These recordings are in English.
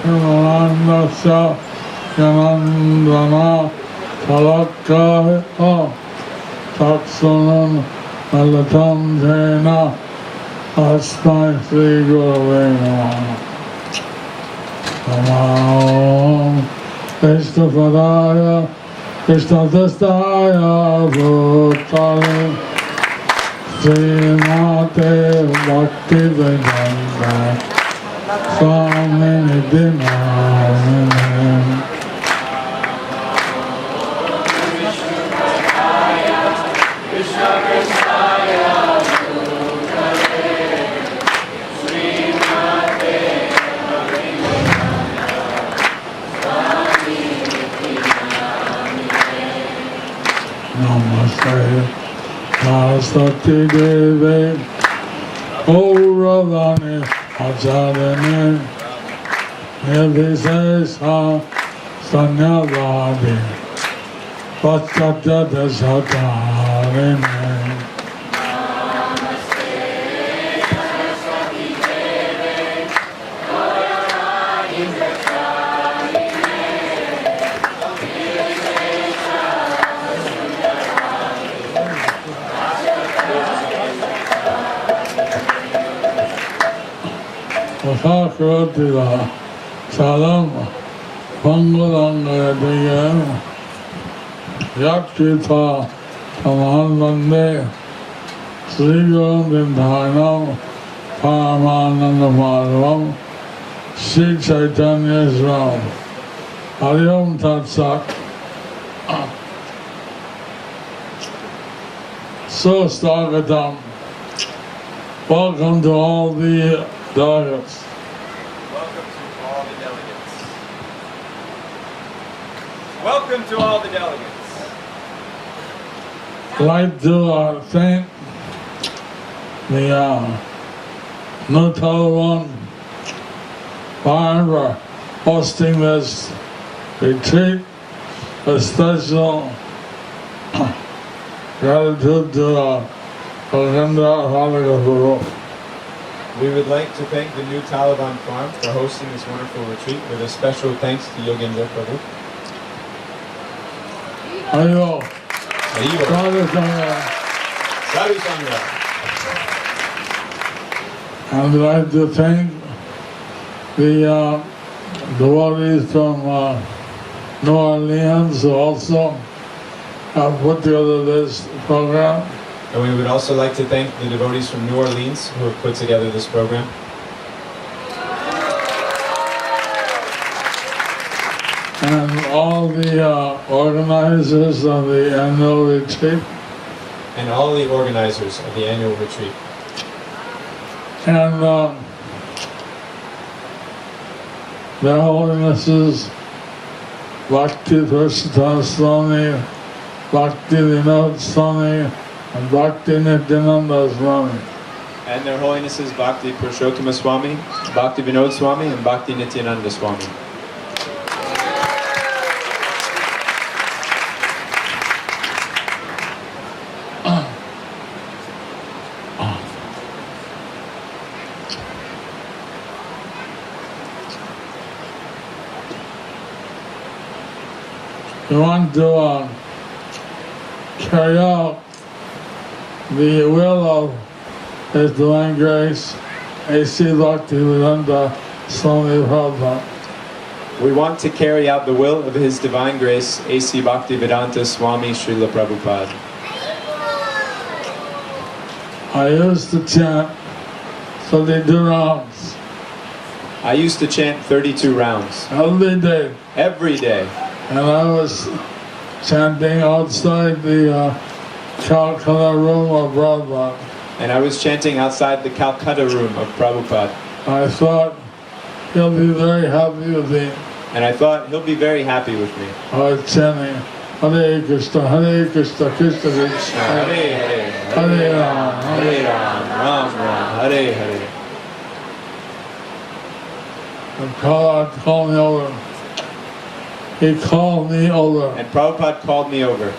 Anandasya Yanandana Talakaya Taksunam Malatam Jena Asmai Sri Gurave Namaha. Namah Krishna Padaya Krishna Dastaya Bhutale Srimate Bhakti Vedanta Swami Nidhi Namine. Namaste Saraswati Devi Gauravani Acharane Nirvisesa Sanyavadi Paschatya Desatarine. Sakrativa Salam Pangulangadiyam Yakshita Tamanande Sri Guru Vindhanam Paramananda Madhavam Sri Chaitanya Sram Hari Om Tat Sat. So Stagatam. Welcome to all the delegates. Welcome to all the delegates. I'd like to thank the New Talavan for hosting this retreat. A special gratitude to Guru. We would like to thank the New Talavan Farm for hosting this wonderful retreat with a special thanks to Yogendra Prabhu. Haribo. Haribo. Sadhu Sangha. Sadhu Sangha. I'd like to thank the devotees from New Orleans who also have put together this program. And we would also like to thank the devotees from New Orleans who have put together this program. And all the organizers of the annual retreat. And all the organizers of the annual retreat. And their Holinesses Bhakti Prasthana Swami, Bhakti Vinod Swami, and Bhakti Nityananda Swami. And their Holinesses Bhakti Purushottam Swami, Bhakti Vinod Swami, and Bhakti Nityananda Swami. We want to carry out the will of His Divine Grace, A.C. Bhaktivedanta Swami Prabhupada. We want to carry out the will of His Divine Grace, A.C. Bhaktivedanta Swami Srila Prabhupada. I used to chant 32 rounds. I used to chant 32 rounds. Every day. Every day. And I was chanting outside the Calcutta room of Prabhupada. And I was chanting outside the Calcutta room of Prabhupada. I thought he'll be very happy with me. And I thought he'll be very happy with me. I was chanting Hare Krishna, Krishna Krishna, Hare Hare, Hare Ram, Hare Ram, Ram Ram, Hare Hare. And Prabhupada called me over. He called me over. And Prabhupada called me over.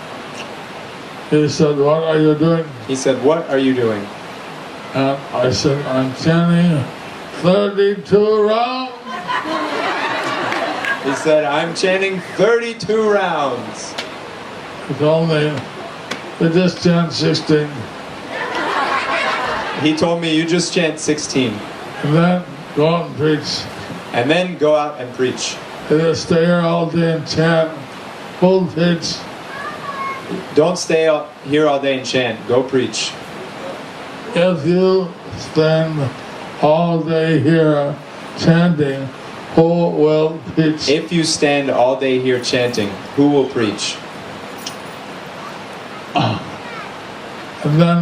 He said, "What are you doing?" He said, "What are you doing?" And I said, "I'm chanting 32 rounds." He said, I'm chanting 32 rounds. It's only, they just chant 16. He told me, you just chant 16. And then go out and preach. And then go out and preach. They just stay here all day and chant. Full pitch. Don't stay here all day and chant. Go preach. If you spend all day here chanting, who will preach? If you stand all day here chanting, who will preach? And then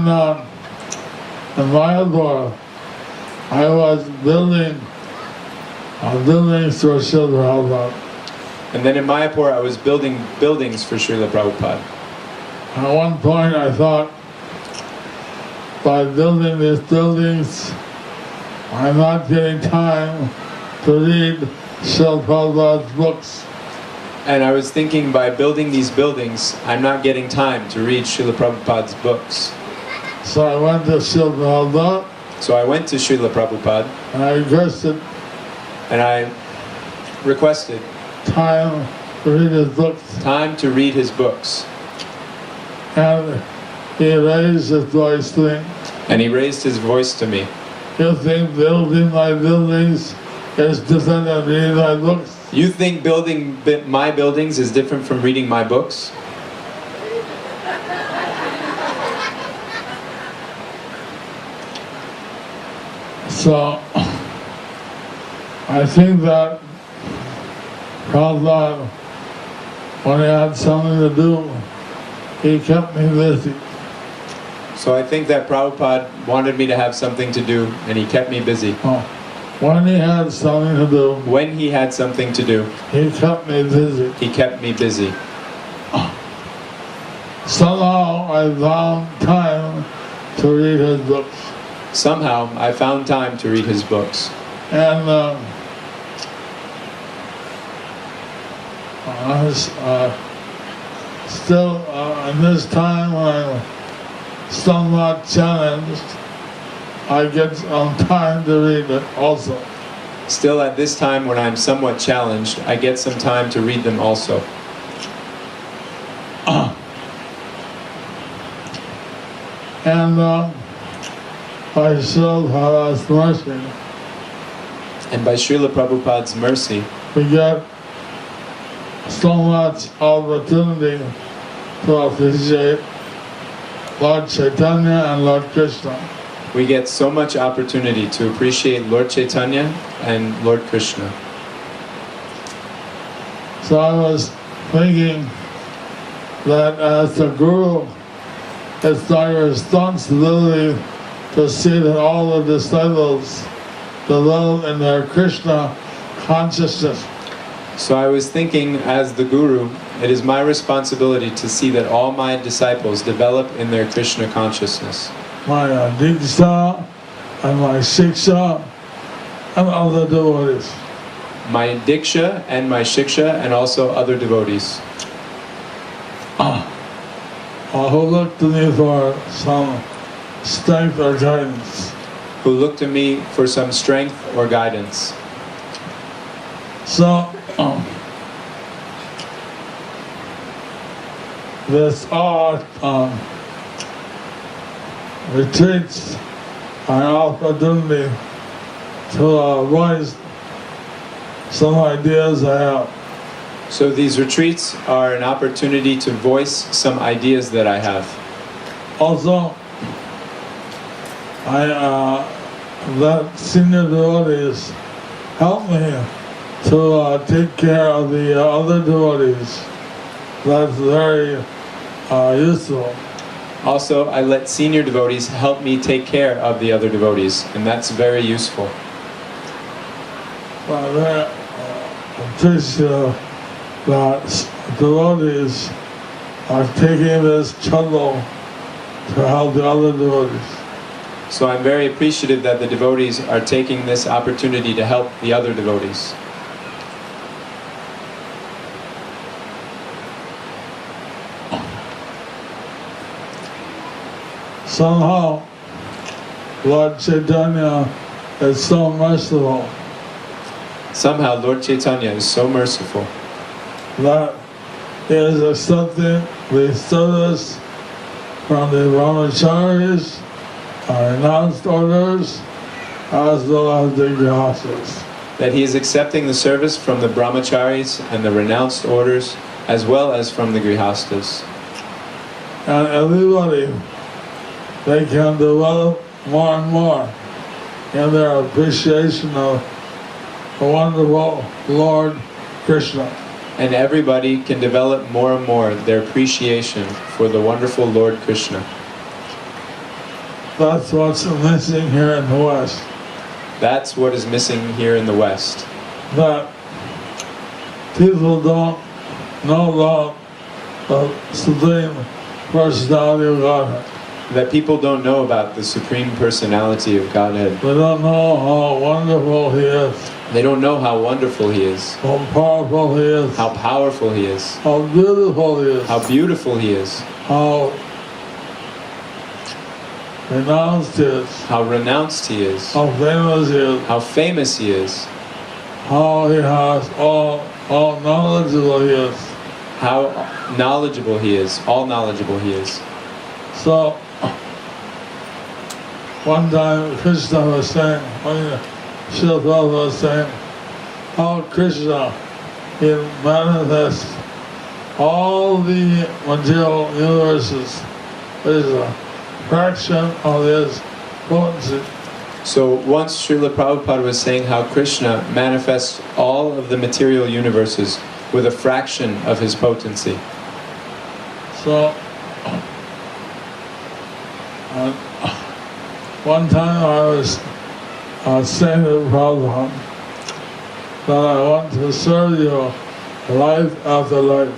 in Mayapur, I was building buildings for Srila Prabhupada. And then in Mayapur, I was building buildings for Srila Prabhupada. At one point I thought, by building these buildings, I'm not getting time to read Srila Prabhupada's books. And I was thinking, by building these buildings, I'm not getting time to read Srila Prabhupada's books. So I went to Srila Prabhupada So I went to Srila Prabhupada and I requested time to read his books. time to read his books. And he raised his voice to me. And he raised his voice to me. You think building my buildings is different than reading my books? You think building my buildings is different from reading my books? So I think that Prabhupada, when he had something to do, he kept me busy. So I think that Prabhupada wanted me to have something to do, and he kept me busy. When he had something to do, When he had something to do, he kept me busy. he kept me busy. Somehow I found time to read his books. Somehow, I found time to read his books. And still, in this time I'm somewhat challenged, I get some time to read it also. Still, at this time when I'm somewhat challenged, I get some time to read them also. And by Srila Prabhupada's mercy, And by Srila Prabhupada's mercy, we get so much opportunity to appreciate Lord Chaitanya and Lord Krishna. we get so much opportunity to appreciate Lord Chaitanya and Lord Krishna. So I was thinking that as the Guru, it's my responsibility to see that all the disciples develop in their Krishna consciousness. So I was thinking, as the Guru, it is my responsibility to see that all my disciples develop in their Krishna consciousness. My Diksha and my Shiksha and other devotees. My Diksha and my Shiksha and also other devotees. Who look to me for some strength or guidance. Who look to me for some strength or guidance. So, this art retreats are an opportunity to voice some ideas I have. So these retreats are an opportunity to voice some ideas that I have. Also, let senior devotees help me to take care of the other devotees. That's very useful. Also, I let senior devotees help me take care of the other devotees, and that's very useful. But that devotees are taking this trouble to help the other devotees. So I'm very appreciative that the devotees are taking this opportunity to help the other devotees. Somehow, Lord Chaitanya is so merciful. Somehow Lord Chaitanya is so merciful that he is accepting the service from the brahmacharis, renounced orders, as well as the grihastas. that he is accepting the service from the brahmacharis and the renounced orders, as well as from the grihastas. And everybody, they can develop more and more in their appreciation of the wonderful Lord Krishna. And everybody can develop more and more their appreciation for the wonderful Lord Krishna. That's what's missing here in the West. That's what is missing here in the West. That people don't know about the Supreme Personality of Godhead. That people don't know about the Supreme Personality of Godhead. They don't know how wonderful He is, They don't know how wonderful He is, how powerful He is, how powerful He is, how beautiful He is, how beautiful He is, how renounced He is, how renounced He is, how famous He is, how famous He is, how He has all knowledgeable He is. how knowledgeable He is, all knowledgeable He is. So, one time Krishna was saying, Srila Prabhupada was saying, how Krishna, He manifests all the material universes is a fraction of His potency. So once Srila Prabhupada was saying how Krishna manifests all of the material universes with a fraction of His potency. So, one time I was saying to Prabhupada that I want to serve you life after life.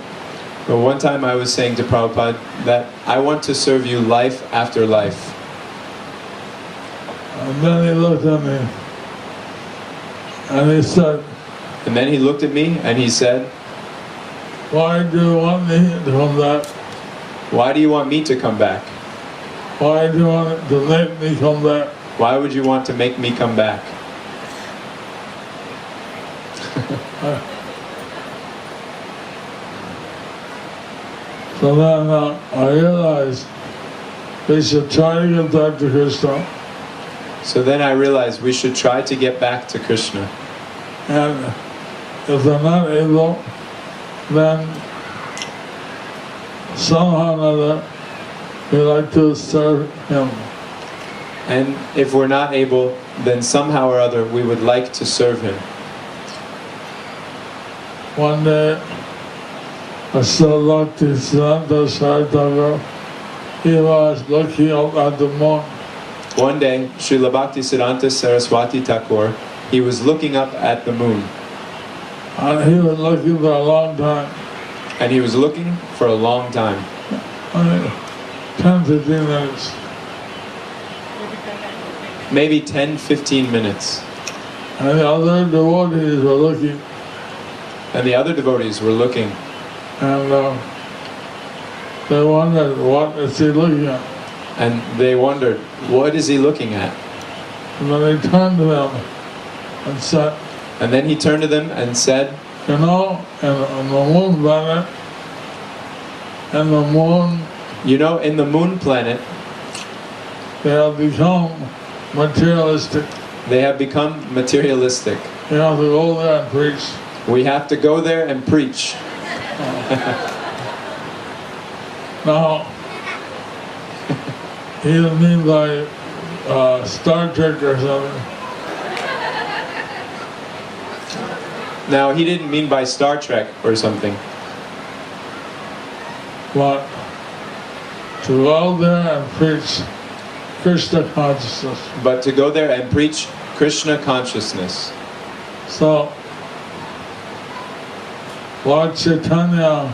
But one time I was saying to Prabhupada that I want to serve you life after life. And then he looked at me and he said, And then he looked at me and he said, why do you want me to come back? why do you want me to come back? Why do you want to make me come back? Why would you want to make me come back? So then I realized we should try to get back to Krishna. So then I realized we should try to get back to Krishna. And if they're not able, then somehow or another we like to serve Him. And if we're not able, then somehow or other we would like to serve Him. One day, Jayapataka Swami, he was looking up at the moon. One day, Srila Bhaktisiddhanta Saraswati Thakur, he was looking up at the moon. And he was looking for a long time. And he was looking for a long time. 10-15 minutes. Maybe 10-15 minutes. And the other devotees were looking. And the other devotees were looking. And they wondered, what is he looking at? And they wondered, what is he looking at? And then they turned to them and said, And then he turned to them and said, you know, in the moon planet, and the moon, you know, in the moon planet, they have become materialistic. they have become materialistic. You have to go there and preach. We have to go there and preach. Now, he didn't mean by Star Trek or something. Now, he didn't mean by Star Trek or something. But to go out there and preach Krishna consciousness. But to go there and preach Krishna consciousness. So, Lord Chaitanya,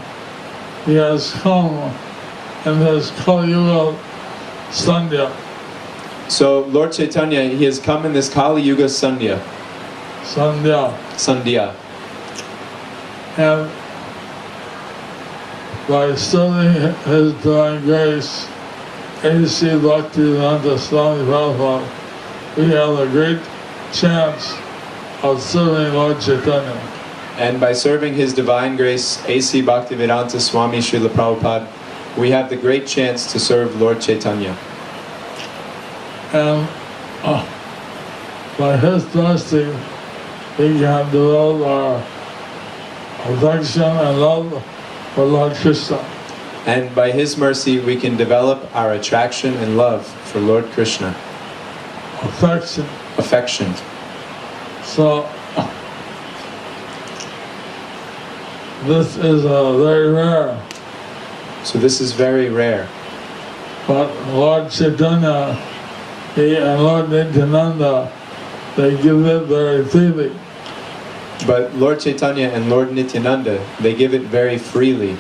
he has come in his Kali Yuga Sandhya. So, Lord Chaitanya, he has come in this Kali Yuga Sandhya. Sandhya. And by studying his divine grace, A.C. Bhaktisiddhanta Swami Prabhupada, we have a great chance of serving Lord Chaitanya. And by serving His Divine Grace, A.C. Bhaktivedanta Swami Srila Prabhupada, we have the great chance to serve Lord Chaitanya. And by His blessing, we can develop our affection and love for Lord Krishna. And by His mercy, we can develop our attraction and love for Lord Krishna. Affection. So, this is very rare. So this is very rare. But Lord Chaitanya, He and Lord Nityananda, they give it very freely. But Lord Chaitanya and Lord Nityananda, they give it very freely.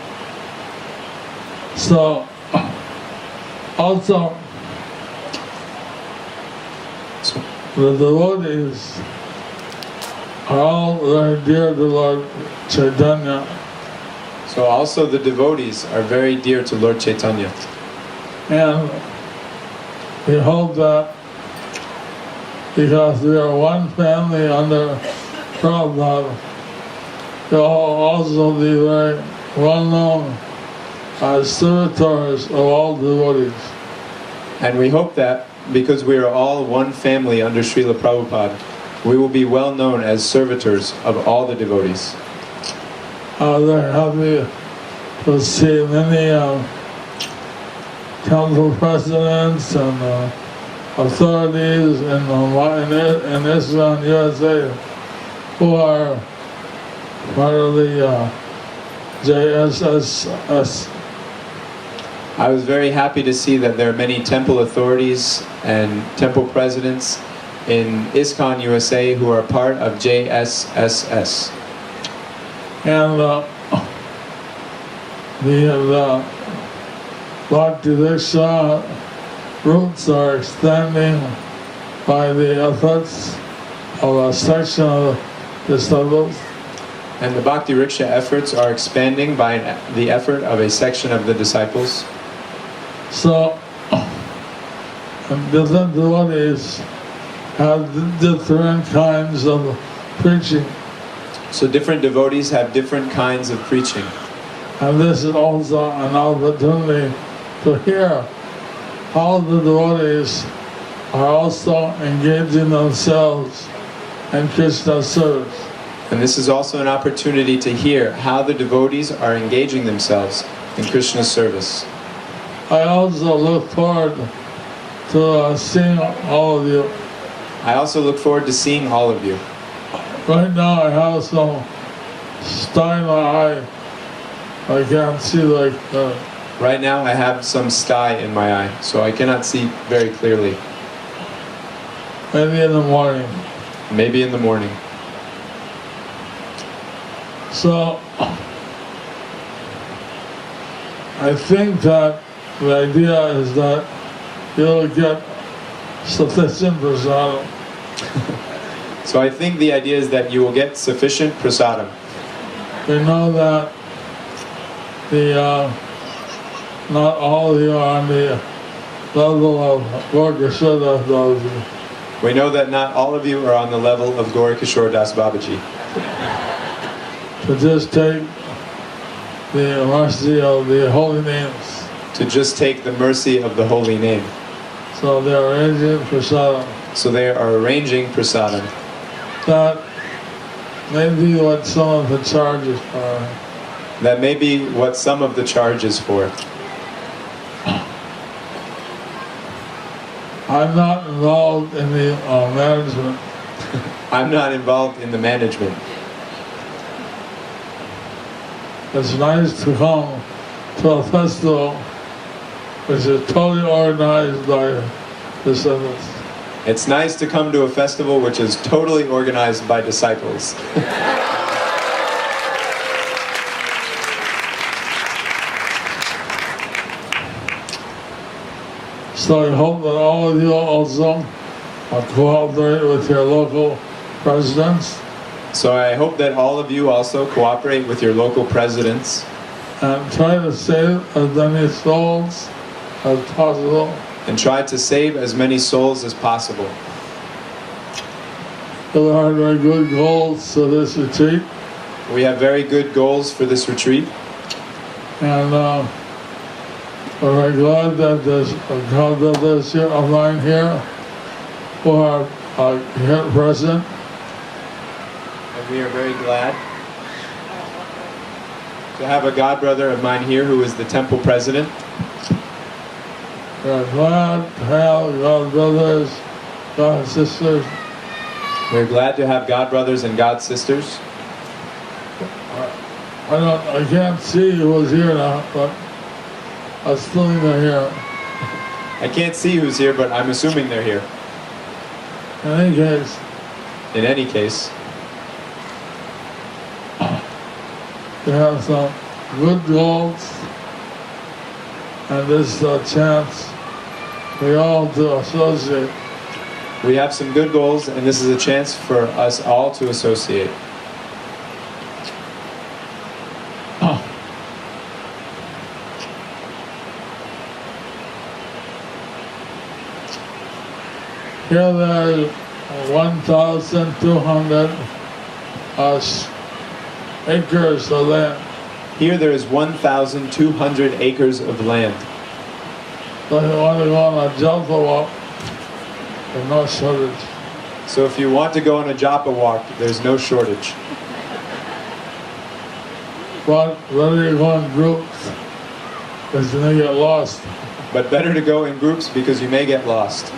So, also, the devotees are all very dear to Lord Chaitanya. So also the devotees are very dear to Lord Chaitanya. And we hope that because we are one family under Prabhupada, they'll also be very well known as servitors of all devotees. And we hope that because we are all one family under Srila Prabhupada, we will be well known as servitors of all the devotees. They're happy to see many council presidents and authorities in Israel and USA who are part of the JSSS. I was very happy to see that there are many temple authorities and temple presidents in ISKCON USA who are part of JSSS. And the Bhakti Diksha roots are extending by the efforts of a section of disciples. And the Bhakti Riksha efforts are expanding by the effort of a section of the disciples. So, different devotees have different kinds of preaching. So different devotees have different kinds of preaching. And this is also an opportunity to hear how the devotees are also engaging themselves in Krishna's service. And this is also an opportunity to hear how the devotees are engaging themselves in Krishna's service. I also look forward to seeing all of you. I also look forward to seeing all of you. Right now I have some sty in my eye. I can't see like Right now I have some sty in my eye, so I cannot see very clearly. Maybe in the morning. Maybe in the morning. So, I think that the idea is that you'll get sufficient prasadam. So I think the idea is that you will get sufficient prasadam. We know that not all of you are on the level of Gaura Babaji. We know that not all of you are on the level of Gaura Das Babaji. To just take the mercy of the holy names. To just take the mercy of the holy name. So they are arranging prasadam. So they are arranging prasadam. That may be what some of the charges are. That may be what some of the charge is for. I'm not involved in the management. I'm not involved in the management. It's nice to come to a festival which is totally organized by disciples. It's nice to come to a festival which is totally organized by disciples. So I hope that all of you also cooperate with your local presidents. So I hope that all of you also cooperate with your local presidents. And try to save as many souls as possible. And try to save as many souls as possible. There are very good goals to this retreat, We have very good goals for this retreat, and we're very glad that there's a God brothers here of mine here who are here present. and we are very glad to have a god brother of mine here who is the temple president. We're glad to have God brothers, God sisters. We're glad to have god brothers and god sisters. I can't see who's here now, but I'm assuming they're here. I can't see who's here, but I'm assuming they're here. In any case, In any case, we have some good goals, and this is a chance we all to associate. we have some good goals, and this is a chance for us all to associate. Here there are 1,200 acres of land. Here there is 1,200 acres of land. So if you want to go on a jump walk, there's no shortage. So if you want to go on a japa walk, there's no shortage. But whether you go in groups, because you may get lost. But better to go in groups because you may get lost.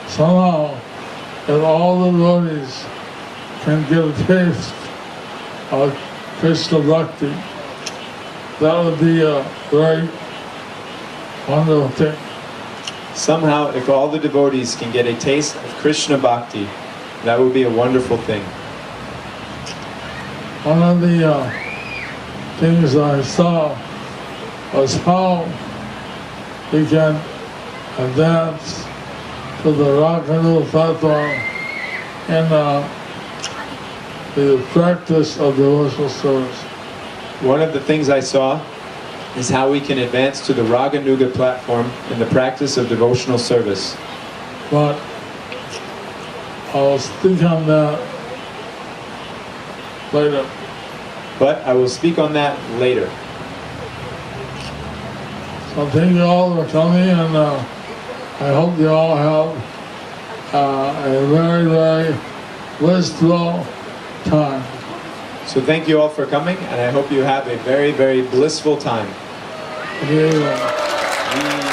Somehow, if all the devotees can get a taste of Krishna Bhakti, that would be a very wonderful thing. Somehow, if all the devotees can get a taste of Krishna Bhakti, that would be a wonderful thing. One of the things I saw was how we can advance to the Rakanu platform in the practice of devotional service. One of the things I saw is how we can advance to the Raganuga platform in the practice of devotional service. But I'll speak on that later. But I will speak on that later. So thank you all for coming, and I hope you all have a very, very blissful time. So thank you all for coming, and I hope you have a very, very blissful time. Yeah.